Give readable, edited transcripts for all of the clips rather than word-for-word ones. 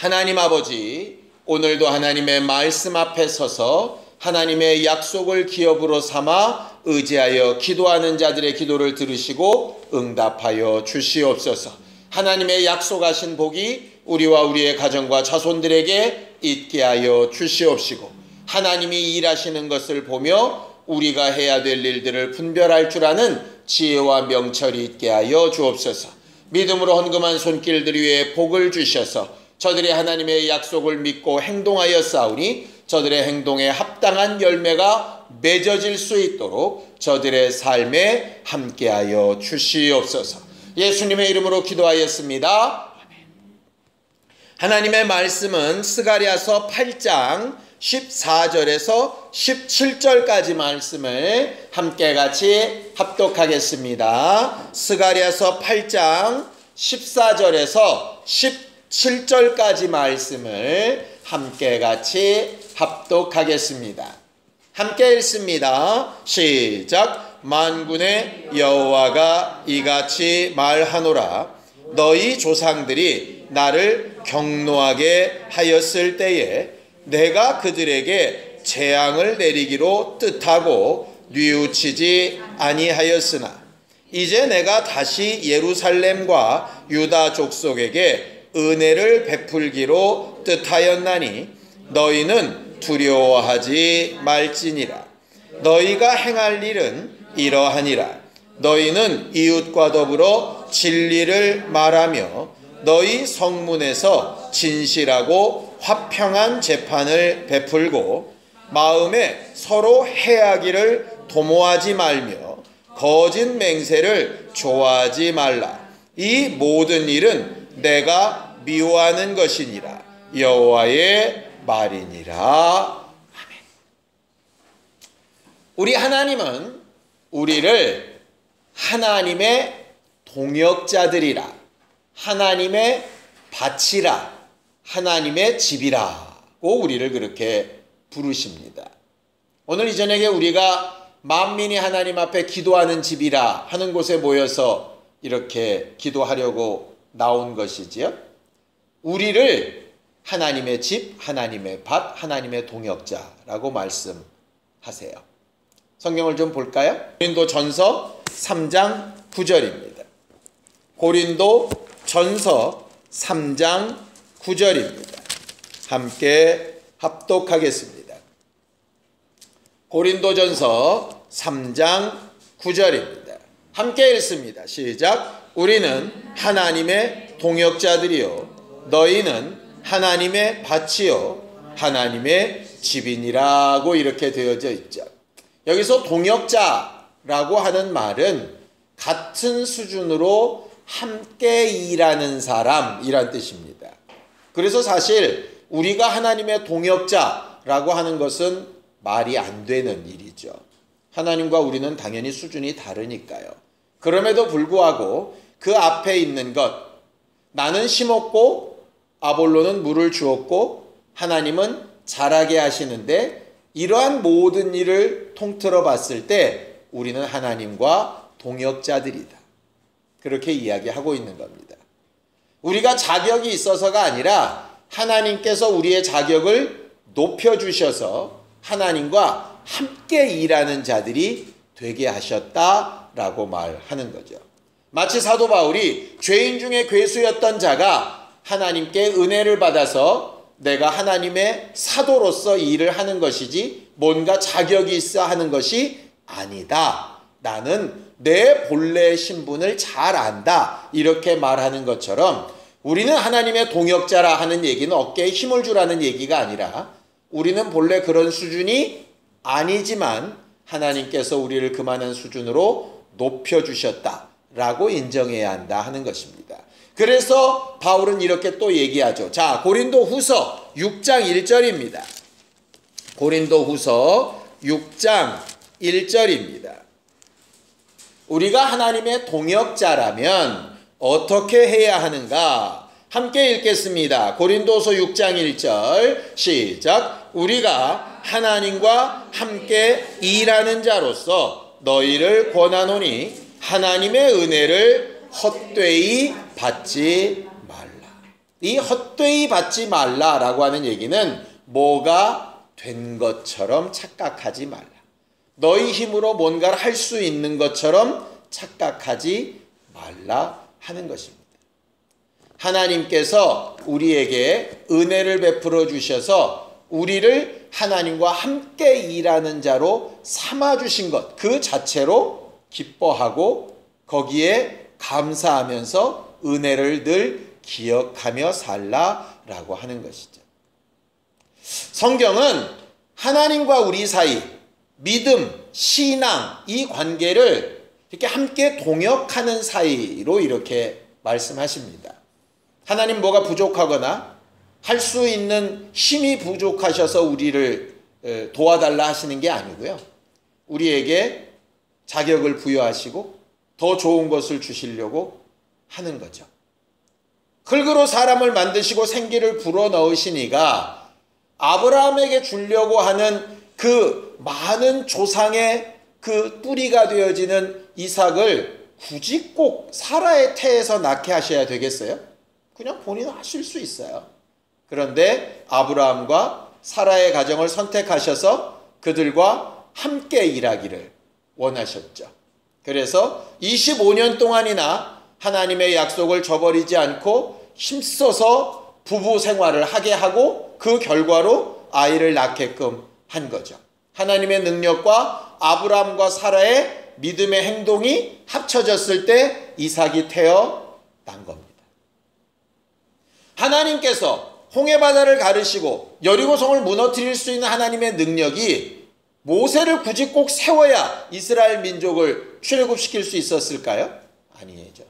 하나님 아버지, 오늘도 하나님의 말씀 앞에 서서 하나님의 약속을 기업으로 삼아 의지하여 기도하는 자들의 기도를 들으시고 응답하여 주시옵소서. 하나님의 약속하신 복이 우리와 우리의 가정과 자손들에게 있게 하여 주시옵시고, 하나님이 일하시는 것을 보며 우리가 해야 될 일들을 분별할 줄 아는 지혜와 명철이 있게 하여 주옵소서. 믿음으로 헌금한 손길들 위에 복을 주셔서 저들이 하나님의 약속을 믿고 행동하여 싸우니 저들의 행동에 합당한 열매가 맺어질 수 있도록 저들의 삶에 함께하여 주시옵소서. 예수님의 이름으로 기도하였습니다. 하나님의 말씀은 스가랴서 8장 14절에서 17절까지 말씀을 함께 같이 합독하겠습니다. 스가랴서 8장 14절에서 17절까지 말씀을 함께 같이 합독하겠습니다. 함께 읽습니다. 시작. 만군의 여호와가 이같이 말하노라. 너희 조상들이 나를 경노하게 하였을 때에 내가 그들에게 재앙을 내리기로 뜻하고 뉘우치지 아니하였으나 이제 내가 다시 예루살렘과 유다 족속에게 은혜를 베풀기로 뜻하였나니 너희는 두려워하지 말지니라. 너희가 행할 일은 이러하니라. 너희는 이웃과 더불어 진리를 말하며 너희 성문에서 진실하고 화평한 재판을 베풀고 마음에 서로 해하기를 도모하지 말며 거짓 맹세를 좋아하지 말라. 이 모든 일은 내가 미워하는 것이니라. 여호와의 말이니라. 아멘. 우리 하나님은 우리를 하나님의 동역자들이라, 하나님의 밭이라, 하나님의 집이라고 우리를 그렇게 부르십니다. 오늘 이 저녁에 우리가 만민이 하나님 앞에 기도하는 집이라 하는 곳에 모여서 이렇게 기도하려고 나온 것이지요. 우리를 하나님의 집, 하나님의 밭, 하나님의 동역자라고 말씀하세요. 성경을 좀 볼까요? 고린도전서 3장 9절입니다. 고린도전서 3장 9절입니다. 함께 합독하겠습니다. 고린도전서 3장 9절입니다. 함께 읽습니다. 시작. 우리는 하나님의 동역자들이요 너희는 하나님의 밭이요 하나님의 집이니라고 이렇게 되어져 있죠. 여기서 동역자라고 하는 말은 같은 수준으로 함께 일하는 사람이란 뜻입니다. 그래서 사실 우리가 하나님의 동역자라고 하는 것은 말이 안 되는 일이죠. 하나님과 우리는 당연히 수준이 다르니까요. 그럼에도 불구하고 그 앞에 있는 것, 나는 심었고 아볼로는 물을 주었고 하나님은 자라게 하시는데 이러한 모든 일을 통틀어 봤을 때 우리는 하나님과 동역자들이다. 그렇게 이야기하고 있는 겁니다. 우리가 자격이 있어서가 아니라 하나님께서 우리의 자격을 높여주셔서 하나님과 함께 일하는 자들이 되게 하셨다라고 말하는 거죠. 마치 사도 바울이 죄인 중에 괴수였던 자가 하나님께 은혜를 받아서 내가 하나님의 사도로서 일을 하는 것이지 뭔가 자격이 있어 하는 것이 아니다. 나는 내 본래 신분을 잘 안다. 이렇게 말하는 것처럼 우리는 하나님의 동역자라 하는 얘기는 어깨에 힘을 주라는 얘기가 아니라 우리는 본래 그런 수준이 아니지만 하나님께서 우리를 그만한 수준으로 높여주셨다라고 인정해야 한다 하는 것입니다. 그래서 바울은 이렇게 또 얘기하죠. 자, 고린도후서 6장 1절입니다. 고린도후서 6장 1절입니다. 우리가 하나님의 동역자라면 어떻게 해야 하는가? 함께 읽겠습니다. 고린도서 6장 1절 시작. 우리가 하나님과 함께 일하는 자로서 너희를 권하노니 하나님의 은혜를 헛되이 받지 말라. 이 헛되이 받지 말라라고 하는 얘기는 뭐가 된 것처럼 착각하지 말라. 너희 힘으로 뭔가를 할 수 있는 것처럼 착각하지 말라 하는 것입니다. 하나님께서 우리에게 은혜를 베풀어 주셔서 우리를 하나님과 함께 일하는 자로 삼아주신 것, 그 자체로 기뻐하고 거기에 감사하면서 은혜를 늘 기억하며 살라라고 하는 것이죠. 성경은 하나님과 우리 사이 믿음, 신앙 이 관계를 이렇게 함께 동역하는 사이로 이렇게 말씀하십니다. 하나님 뭐가 부족하거나 할 수 있는 힘이 부족하셔서 우리를 도와달라 하시는 게 아니고요. 우리에게 자격을 부여하시고 더 좋은 것을 주시려고 하는 거죠. 흙으로 사람을 만드시고 생기를 불어넣으시니가 아브라함에게 주려고 하는 그 많은 조상의 그 뿌리가 되어지는 이삭을 굳이 꼭 사라의 태에서 낳게 하셔야 되겠어요? 그냥 본인은 하실 수 있어요. 그런데 아브라함과 사라의 가정을 선택하셔서 그들과 함께 일하기를 원하셨죠. 그래서 25년 동안이나 하나님의 약속을 저버리지 않고 힘써서 부부 생활을 하게 하고 그 결과로 아이를 낳게끔 한 거죠. 하나님의 능력과 아브라함과 사라의 믿음의 행동이 합쳐졌을 때 이삭이 태어난 겁니다. 하나님께서 홍해바다를 가르시고 여리고성을 무너뜨릴 수 있는 하나님의 능력이 모세를 굳이 꼭 세워야 이스라엘 민족을 출애굽시킬 수 있었을까요? 아니죠.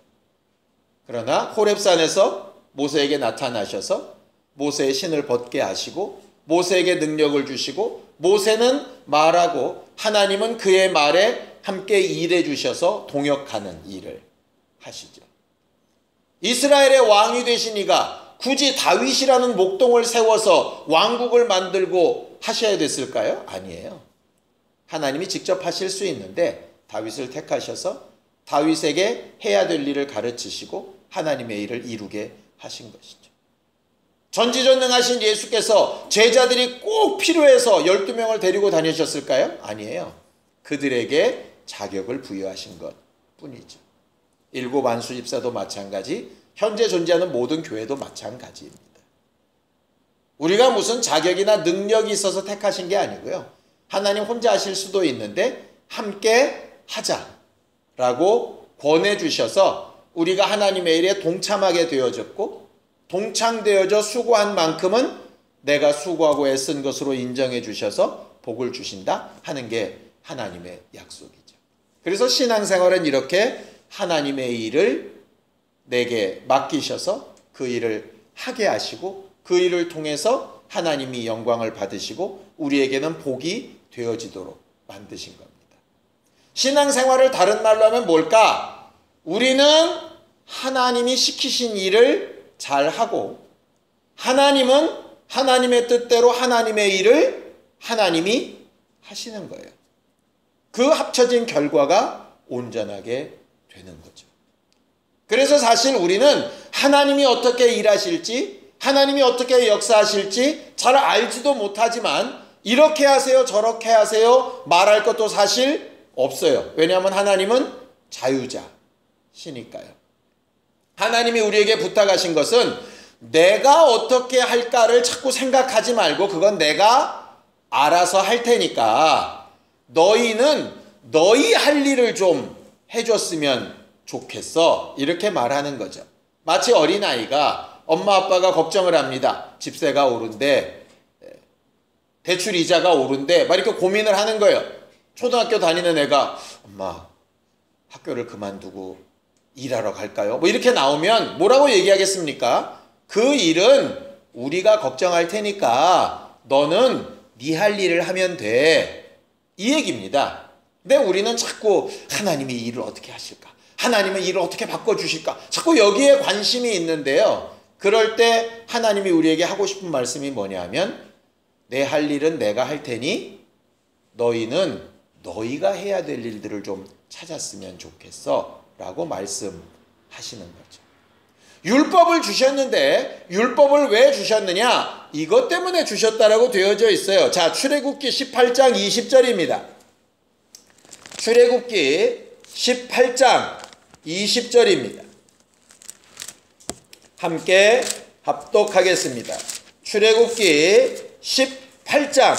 그러나 호렙산에서 모세에게 나타나셔서 모세의 신을 벗게 하시고 모세에게 능력을 주시고 모세는 말하고 하나님은 그의 말에 함께 일해 주셔서 동역하는 일을 하시죠. 이스라엘의 왕이 되신 이가 굳이 다윗이라는 목동을 세워서 왕국을 만들고 하셔야 됐을까요? 아니에요. 하나님이 직접 하실 수 있는데 다윗을 택하셔서 다윗에게 해야 될 일을 가르치시고 하나님의 일을 이루게 하신 것이죠. 전지전능하신 예수께서 제자들이 꼭 필요해서 12명을 데리고 다니셨을까요? 아니에요. 그들에게 자격을 부여하신 것 뿐이죠. 일곱 안수 집사도 마찬가지, 현재 존재하는 모든 교회도 마찬가지입니다. 우리가 무슨 자격이나 능력이 있어서 택하신 게 아니고요. 하나님 혼자 하실 수도 있는데 함께 하자라고 권해주셔서 우리가 하나님의 일에 동참하게 되어졌고 동참되어져 수고한 만큼은 내가 수고하고 애쓴 것으로 인정해 주셔서 복을 주신다 하는 게 하나님의 약속이죠. 그래서 신앙생활은 이렇게 하나님의 일을 내게 맡기셔서 그 일을 하게 하시고 그 일을 통해서 하나님이 영광을 받으시고 우리에게는 복이 되어지도록 만드신 겁니다. 신앙생활을 다른 말로 하면 뭘까? 우리는 하나님이 시키신 일을 잘하고 하나님은 하나님의 뜻대로 하나님의 일을 하나님이 하시는 거예요. 그 합쳐진 결과가 온전하게 되는 거죠. 그래서 사실 우리는 하나님이 어떻게 일하실지 하나님이 어떻게 역사하실지 잘 알지도 못하지만 이렇게 하세요 저렇게 하세요 말할 것도 사실 없어요. 왜냐하면 하나님은 자유자시니까요. 하나님이 우리에게 부탁하신 것은 내가 어떻게 할까를 자꾸 생각하지 말고 그건 내가 알아서 할 테니까 너희는 너희 할 일을 좀 해줬으면 좋겠어. 이렇게 말하는 거죠. 마치 어린아이가 엄마 아빠가 걱정을 합니다. 집세가 오른데 대출 이자가 오른데 막 이렇게 고민을 하는 거예요. 초등학교 다니는 애가 엄마 학교를 그만두고 일하러 갈까요? 뭐 이렇게 나오면 뭐라고 얘기하겠습니까? 그 일은 우리가 걱정할 테니까 너는 네 할 일을 하면 돼. 이 얘기입니다. 근데 우리는 자꾸 하나님이 이 일을 어떻게 하실까? 하나님은 일을 어떻게 바꿔주실까? 자꾸 여기에 관심이 있는데요. 그럴 때 하나님이 우리에게 하고 싶은 말씀이 뭐냐 하면 내 할 일은 내가 할 테니 너희는 너희가 해야 될 일들을 좀 찾았으면 좋겠어 라고 말씀하시는 거죠. 율법을 주셨는데 율법을 왜 주셨느냐? 이것 때문에 주셨다라고 되어져 있어요. 자, 출애굽기 18장 20절입니다. 출애굽기 18장 20절입니다. 함께 합독하겠습니다. 출애굽기 18장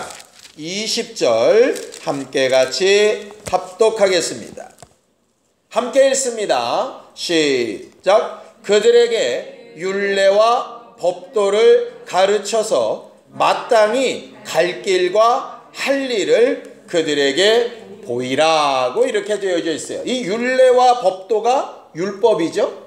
20절 함께 같이 합독하겠습니다. 함께 읽습니다. 시작. 그들에게 율례와 법도를 가르쳐서 마땅히 갈 길과 할 일을 그들에게 보이라고 이렇게 되어져 있어요. 이 율례와 법도가 율법이죠.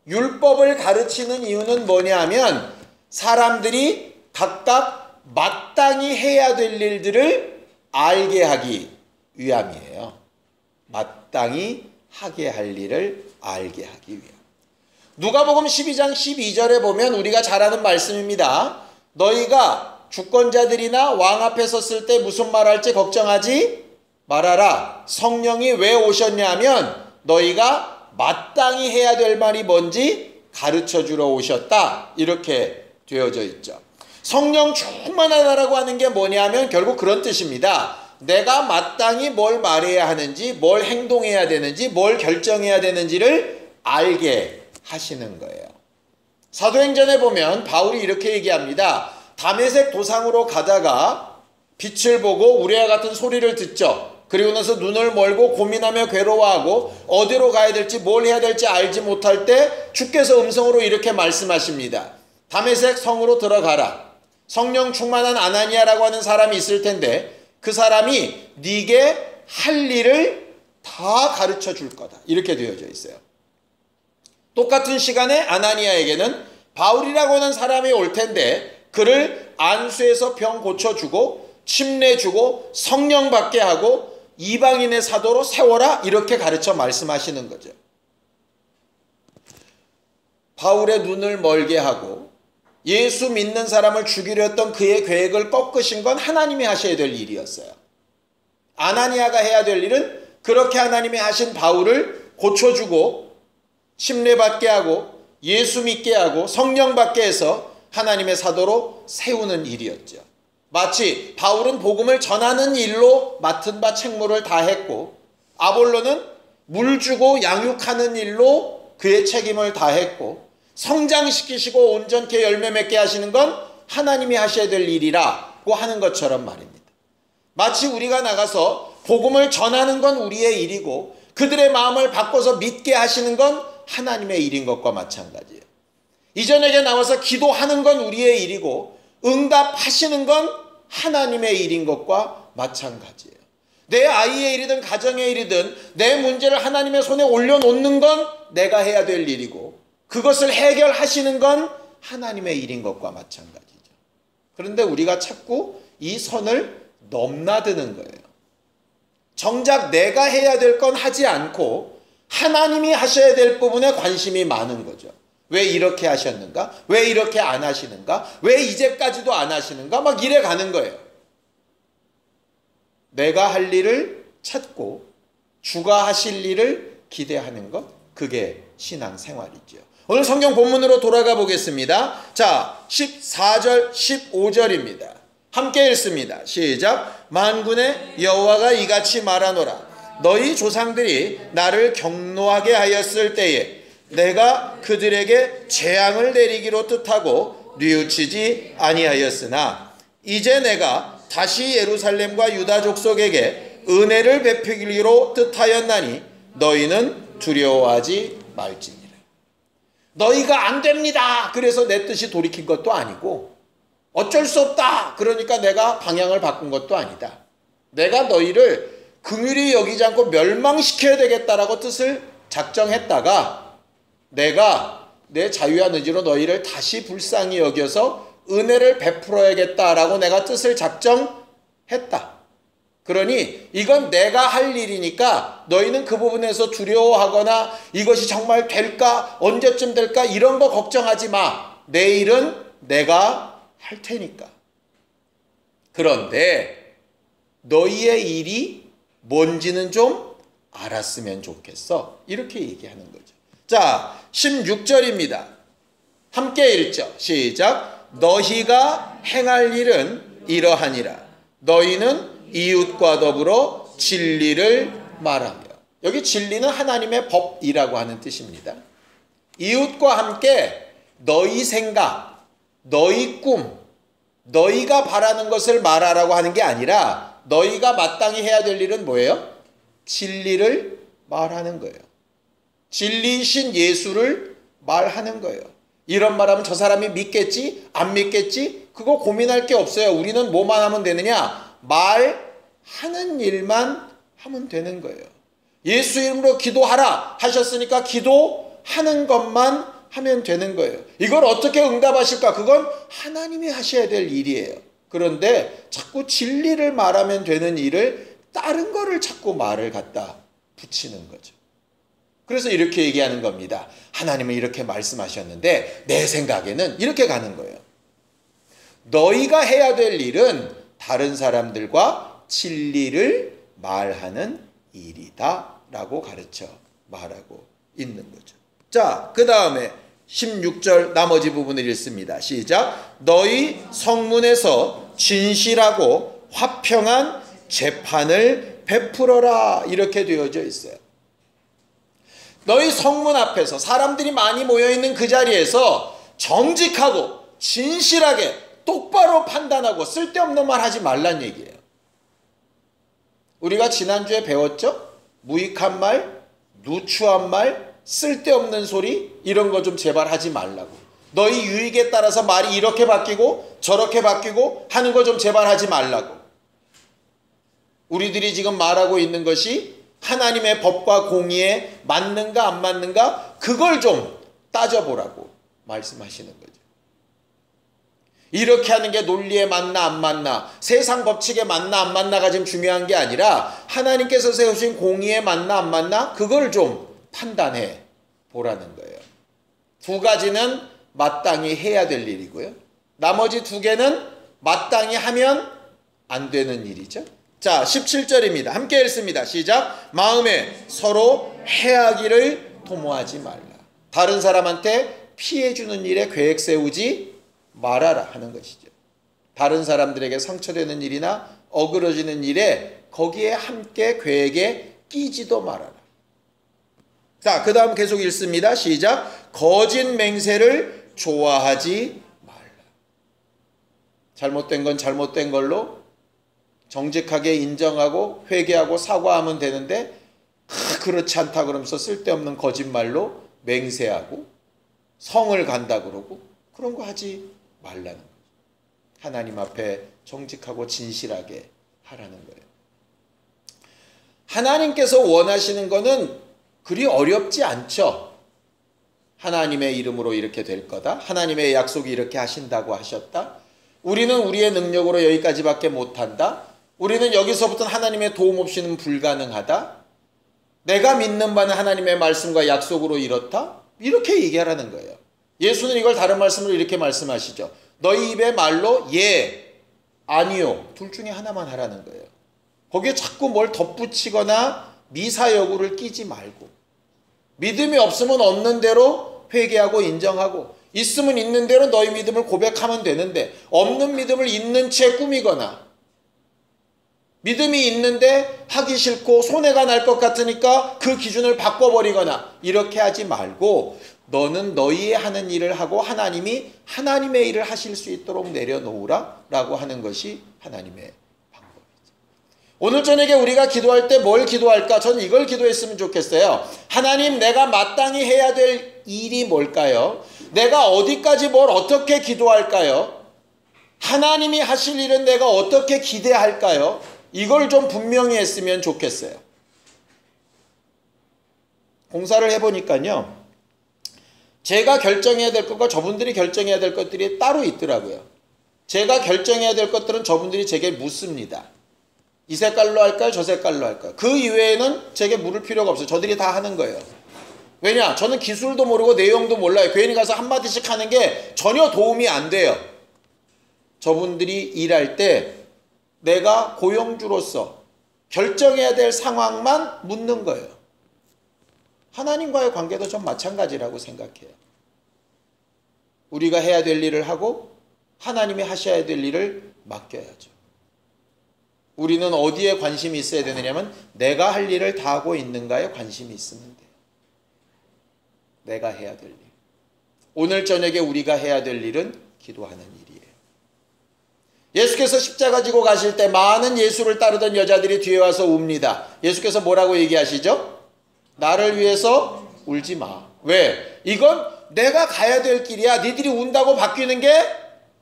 율법을 가르치는 이유는 뭐냐 하면 사람들이 각각 마땅히 해야 될 일들을 알게 하기 위함이에요. 마땅히 하게 할 일을 알게 하기 위함. 누가복음 12장 12절에 보면 우리가 잘 아는 말씀입니다. 너희가 주권자들이나 왕 앞에 섰을 때 무슨 말할지 걱정하지 말아라. 성령이 왜 오셨냐 하면 너희가 마땅히 해야 될 말이 뭔지 가르쳐주러 오셨다. 이렇게 되어져 있죠. 성령 충만하다라고 하는 게 뭐냐면 결국 그런 뜻입니다. 내가 마땅히 뭘 말해야 하는지, 뭘 행동해야 되는지, 뭘 결정해야 되는지를 알게 하시는 거예요. 사도행전에 보면 바울이 이렇게 얘기합니다. 다메섹 도상으로 가다가 빛을 보고 우레와 같은 소리를 듣죠. 그리고 나서 눈을 멀고 고민하며 괴로워하고 어디로 가야 될지 뭘 해야 될지 알지 못할 때 주께서 음성으로 이렇게 말씀하십니다. 다메섹 성으로 들어가라. 성령 충만한 아나니아라고 하는 사람이 있을 텐데 그 사람이 네게 할 일을 다 가르쳐 줄 거다. 이렇게 되어져 있어요. 똑같은 시간에 아나니아에게는 바울이라고 하는 사람이 올 텐데 그를 안수해서 병 고쳐주고 침례주고 성령 받게 하고 이방인의 사도로 세워라. 이렇게 가르쳐 말씀하시는 거죠. 바울의 눈을 멀게 하고 예수 믿는 사람을 죽이려 했던 그의 계획을 꺾으신 건 하나님이 하셔야 될 일이었어요. 아나니아가 해야 될 일은 그렇게 하나님이 하신 바울을 고쳐주고 침례받게 하고 예수 믿게 하고 성령 받게 해서 하나님의 사도로 세우는 일이었죠. 마치 바울은 복음을 전하는 일로 맡은 바 책무를 다했고 아볼로는 물 주고 양육하는 일로 그의 책임을 다했고 성장시키시고 온전케 열매 맺게 하시는 건 하나님이 하셔야 될 일이라고 하는 것처럼 말입니다. 마치 우리가 나가서 복음을 전하는 건 우리의 일이고 그들의 마음을 바꿔서 믿게 하시는 건 하나님의 일인 것과 마찬가지예요. 이전에게 나와서 기도하는 건 우리의 일이고 응답하시는 건 하나님의 일인 것과 마찬가지예요. 내 아이의 일이든 가정의 일이든 내 문제를 하나님의 손에 올려놓는 건 내가 해야 될 일이고 그것을 해결하시는 건 하나님의 일인 것과 마찬가지죠. 그런데 우리가 자꾸 이 선을 넘나드는 거예요. 정작 내가 해야 될 건 하지 않고 하나님이 하셔야 될 부분에 관심이 많은 거죠. 왜 이렇게 하셨는가? 왜 이렇게 안 하시는가? 왜 이제까지도 안 하시는가? 막 이래 가는 거예요. 내가 할 일을 찾고 주가 하실 일을 기대하는 것, 그게 신앙생활이죠. 오늘 성경 본문으로 돌아가 보겠습니다. 자, 14절 15절입니다. 함께 읽습니다. 시작. 만군의 여호와가 이같이 말하노라. 너희 조상들이 나를 경노하게 하였을 때에 내가 그들에게 재앙을 내리기로 뜻하고 뉘우치지 아니하였으나 이제 내가 다시 예루살렘과 유다 족속에게 은혜를 베푸기로 뜻하였나니 너희는 두려워하지 말지니라. 너희가 안 됩니다. 그래서 내 뜻이 돌이킨 것도 아니고 어쩔 수 없다. 그러니까 내가 방향을 바꾼 것도 아니다. 내가 너희를 긍휼히 여기지 않고 멸망시켜야 되겠다라고 뜻을 작정했다가 내가 내 자유한 의지로 너희를 다시 불쌍히 여겨서 은혜를 베풀어야겠다라고 내가 뜻을 작정했다. 그러니 이건 내가 할 일이니까 너희는 그 부분에서 두려워하거나 이것이 정말 될까? 언제쯤 될까? 이런 거 걱정하지 마. 내 일은 내가 할 테니까. 그런데 너희의 일이 뭔지는 좀 알았으면 좋겠어. 이렇게 얘기하는 거죠. 자, 16절입니다. 함께 읽죠. 시작. 너희가 행할 일은 이러하니라. 너희는 이웃과 더불어 진리를 말하며. 여기 진리는 하나님의 법이라고 하는 뜻입니다. 이웃과 함께 너희 생각, 너희 꿈, 너희가 바라는 것을 말하라고 하는 게 아니라 너희가 마땅히 해야 될 일은 뭐예요? 진리를 말하는 거예요. 진리이신 예수를 말하는 거예요. 이런 말하면 저 사람이 믿겠지? 안 믿겠지? 그거 고민할 게 없어요. 우리는 뭐만 하면 되느냐? 말하는 일만 하면 되는 거예요. 예수 이름으로 기도하라 하셨으니까 기도하는 것만 하면 되는 거예요. 이걸 어떻게 응답하실까? 그건 하나님이 하셔야 될 일이에요. 그런데 자꾸 진리를 말하면 되는 일을 다른 거를 자꾸 말을 갖다 붙이는 거죠. 그래서 이렇게 얘기하는 겁니다. 하나님은 이렇게 말씀하셨는데 내 생각에는 이렇게 가는 거예요. 너희가 해야 될 일은 다른 사람들과 진리를 말하는 일이다 라고 가르쳐 말하고 있는 거죠. 자, 그 다음에 16절 나머지 부분을 읽습니다. 시작. 너희 성문에서 진실하고 화평한 재판을 베풀어라. 이렇게 되어져 있어요. 너희 성문 앞에서 사람들이 많이 모여있는 그 자리에서 정직하고 진실하게 똑바로 판단하고 쓸데없는 말 하지 말란 얘기예요. 우리가 지난주에 배웠죠? 무익한 말, 누추한 말, 쓸데없는 소리 이런 거 좀 제발 하지 말라고. 너희 유익에 따라서 말이 이렇게 바뀌고 저렇게 바뀌고 하는 거 좀 제발 하지 말라고. 우리들이 지금 말하고 있는 것이 하나님의 법과 공의에 맞는가 안 맞는가 그걸 좀 따져보라고 말씀하시는 거죠. 이렇게 하는 게 논리에 맞나 안 맞나, 세상 법칙에 맞나 안 맞나가 지금 중요한 게 아니라 하나님께서 세우신 공의에 맞나 안 맞나 그걸 좀 판단해 보라는 거예요. 두 가지는 마땅히 해야 될 일이고요. 나머지 두 개는 마땅히 하면 안 되는 일이죠. 자, 17절입니다. 함께 읽습니다. 시작. 마음에 서로 해하기를 도모하지 말라. 다른 사람한테 피해주는 일에 계획 세우지 말아라 하는 것이죠. 다른 사람들에게 상처되는 일이나 어그러지는 일에 거기에 함께 계획에 끼지도 말아라. 자, 그 다음 계속 읽습니다. 시작. 거짓 맹세를 좋아하지 말라. 잘못된 건 잘못된 걸로 정직하게 인정하고 회개하고 사과하면 되는데 그렇지 않다 그러면서 쓸데없는 거짓말로 맹세하고 성을 간다 그러고 그런 거 하지 말라는 거죠. 하나님 앞에 정직하고 진실하게 하라는 거예요. 하나님께서 원하시는 거는 그리 어렵지 않죠. 하나님의 이름으로 이렇게 될 거다. 하나님의 약속이 이렇게 하신다고 하셨다. 우리는 우리의 능력으로 여기까지밖에 못한다. 우리는 여기서부터는 하나님의 도움 없이는 불가능하다. 내가 믿는 바는 하나님의 말씀과 약속으로 이렇다. 이렇게 얘기하라는 거예요. 예수는 이걸 다른 말씀으로 이렇게 말씀하시죠. 너희 입의 말로 예, 아니요 둘 중에 하나만 하라는 거예요. 거기에 자꾸 뭘 덧붙이거나 미사여구를 끼지 말고 믿음이 없으면 없는 대로 회개하고 인정하고 있으면 있는 대로 너희 믿음을 고백하면 되는데 없는 믿음을 있는 채 꾸미거나 믿음이 있는데 하기 싫고 손해가 날 것 같으니까 그 기준을 바꿔버리거나 이렇게 하지 말고 너는 너희의 하는 일을 하고 하나님이 하나님의 일을 하실 수 있도록 내려놓으라 라고 하는 것이 하나님의 방법이죠. 오늘 저녁에 우리가 기도할 때 뭘 기도할까? 저는 이걸 기도했으면 좋겠어요. 하나님, 내가 마땅히 해야 될 일이 뭘까요? 내가 어디까지 뭘 어떻게 기도할까요? 하나님이 하실 일은 내가 어떻게 기대할까요? 이걸 좀 분명히 했으면 좋겠어요. 공사를 해보니까요, 제가 결정해야 될 것과 저분들이 결정해야 될 것들이 따로 있더라고요. 제가 결정해야 될 것들은 저분들이 제게 묻습니다. 이 색깔로 할까요? 저 색깔로 할까요? 그 이외에는 제게 물을 필요가 없어요. 저들이 다 하는 거예요. 왜냐? 저는 기술도 모르고 내용도 몰라요. 괜히 가서 한마디씩 하는 게 전혀 도움이 안 돼요. 저분들이 일할 때 내가 고용주로서 결정해야 될 상황만 묻는 거예요. 하나님과의 관계도 좀 마찬가지라고 생각해요. 우리가 해야 될 일을 하고 하나님이 하셔야 될 일을 맡겨야죠. 우리는 어디에 관심이 있어야 되느냐면 내가 할 일을 다 하고 있는가에 관심이 있으면 돼요. 내가 해야 될 일. 오늘 저녁에 우리가 해야 될 일은 기도하는 일이에요. 예수께서 십자가 지고 가실 때 많은 예수를 따르던 여자들이 뒤에 와서 웁니다. 예수께서 뭐라고 얘기하시죠? 나를 위해서 울지 마. 왜? 이건 내가 가야 될 길이야. 니들이 운다고 바뀌는 게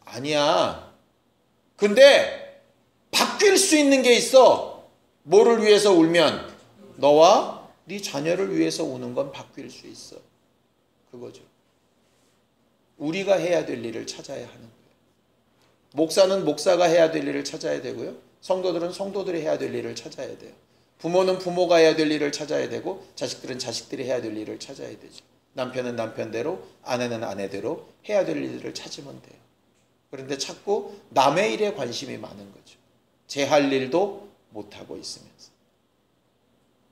아니야. 근데 바뀔 수 있는 게 있어. 뭐를 위해서 울면? 너와 네 자녀를 위해서 우는 건 바뀔 수 있어. 그거죠. 우리가 해야 될 일을 찾아야 하는 거예요. 목사는 목사가 해야 될 일을 찾아야 되고요. 성도들은 성도들이 해야 될 일을 찾아야 돼요. 부모는 부모가 해야 될 일을 찾아야 되고 자식들은 자식들이 해야 될 일을 찾아야 되죠. 남편은 남편대로 아내는 아내대로 해야 될 일을 찾으면 돼요. 그런데 자꾸 남의 일에 관심이 많은 거죠. 제 할 일도 못하고 있으면서.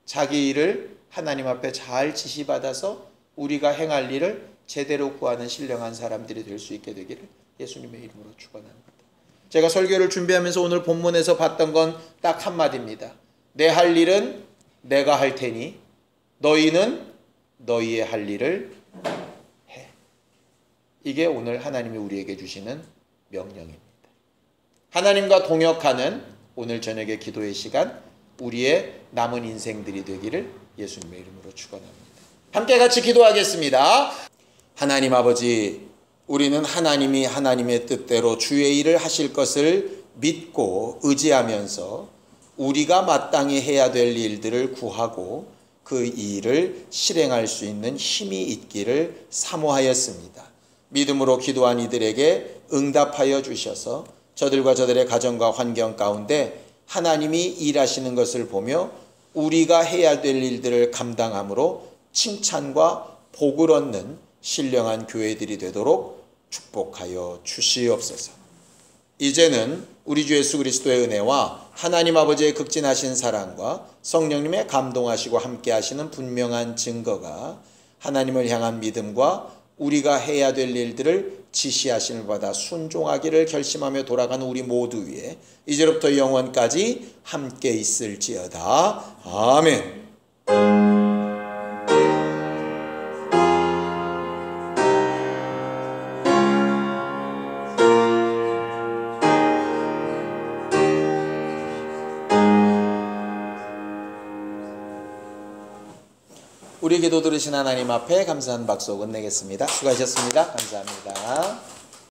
자기 일을 하나님 앞에 잘 지시받아서 우리가 행할 일을 제대로 구하는 신령한 사람들이 될 수 있게 되기를 예수님의 이름으로 축원합니다. 제가 설교를 준비하면서 오늘 본문에서 봤던 건 딱 한마디입니다. 내 할 일은 내가 할 테니 너희는 너희의 할 일을 해. 이게 오늘 하나님이 우리에게 주시는 명령입니다. 하나님과 동역하는 오늘 저녁의 기도의 시간, 우리의 남은 인생들이 되기를 예수님의 이름으로 축원합니다. 함께 같이 기도하겠습니다. 하나님 아버지, 우리는 하나님이 하나님의 뜻대로 주의 일을 하실 것을 믿고 의지하면서 우리가 마땅히 해야 될 일들을 구하고 그 일을 실행할 수 있는 힘이 있기를 사모하였습니다. 믿음으로 기도한 이들에게 응답하여 주셔서 저들과 저들의 가정과 환경 가운데 하나님이 일하시는 것을 보며 우리가 해야 될 일들을 감당함으로 칭찬과 복을 얻는 신령한 교회들이 되도록 축복하여 주시옵소서. 이제는 우리 주 예수 그리스도의 은혜와 하나님 아버지의 극진하신 사랑과 성령님의 감동하시고 함께 하시는 분명한 증거가 하나님을 향한 믿음과 우리가 해야 될 일들을 지시하심을 받아 순종하기를 결심하며 돌아가는 우리 모두 위에 이제로부터 영원까지 함께 있을지어다. 아멘. 우리 기도 들으신 하나님 앞에 감사한 박수 건네겠습니다. 수고하셨습니다. 감사합니다.